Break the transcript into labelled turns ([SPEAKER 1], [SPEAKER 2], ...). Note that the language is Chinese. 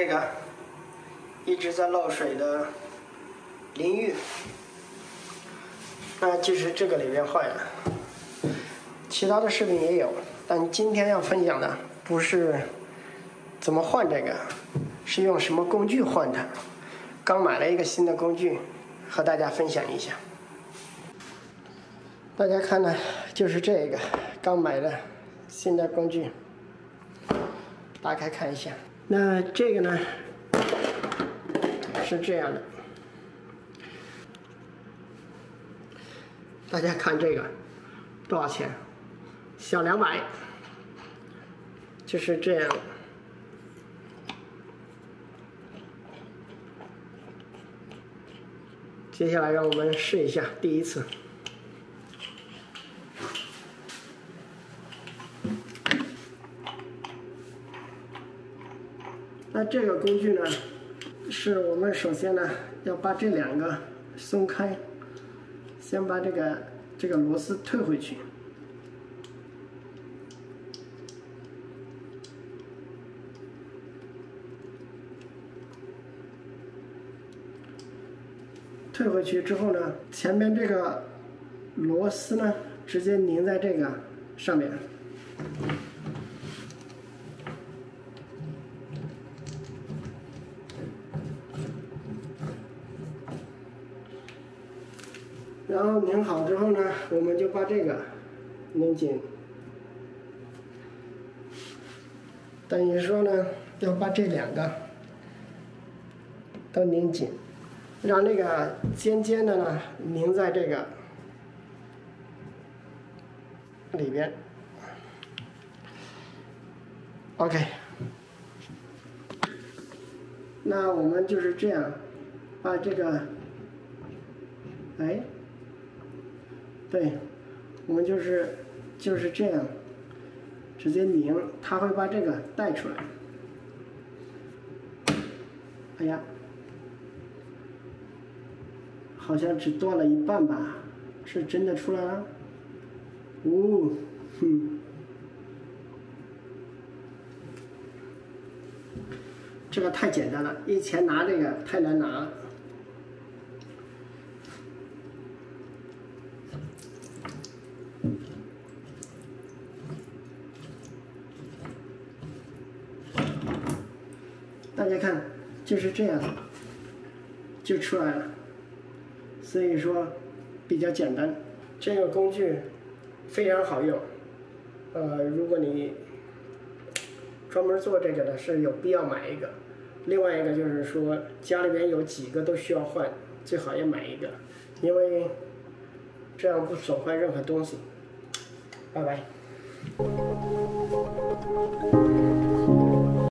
[SPEAKER 1] 这个一直在漏水的淋浴，那就是这个里面坏了。其他的视频也有，但今天要分享的不是怎么换这个，是用什么工具换它。刚买了一个新的工具，和大家分享一下。大家看呢，就是这个刚买的新的工具，打开看一下。那这个呢是这样的，大家看这个多少钱？小200，就是这样。接下来让我们试一下第一次。那这个工具呢，是我们首先呢要把这两个松开，先把这个螺丝退回去。退回去之后呢，前面这个螺丝呢，直接拧在这个上面。然后拧好之后呢，我们就把这个拧紧。等于说呢，要把这两个都拧紧。让那个尖尖的呢拧在这个里边。OK， 那我们就是这样把这个，对，我们就是这样直接拧，它会把这个带出来。哎呀！好像只断了一半吧，是真的出来了。这个太简单了，以前拿这个太难拿了。大家看，就是这样，就出来了。所以说比较简单，这个工具非常好用。如果你专门做这个的，是有必要买一个。另外一个就是说，家里边有几个都需要换，最好也买一个，因为这样不损坏任何东西。拜拜。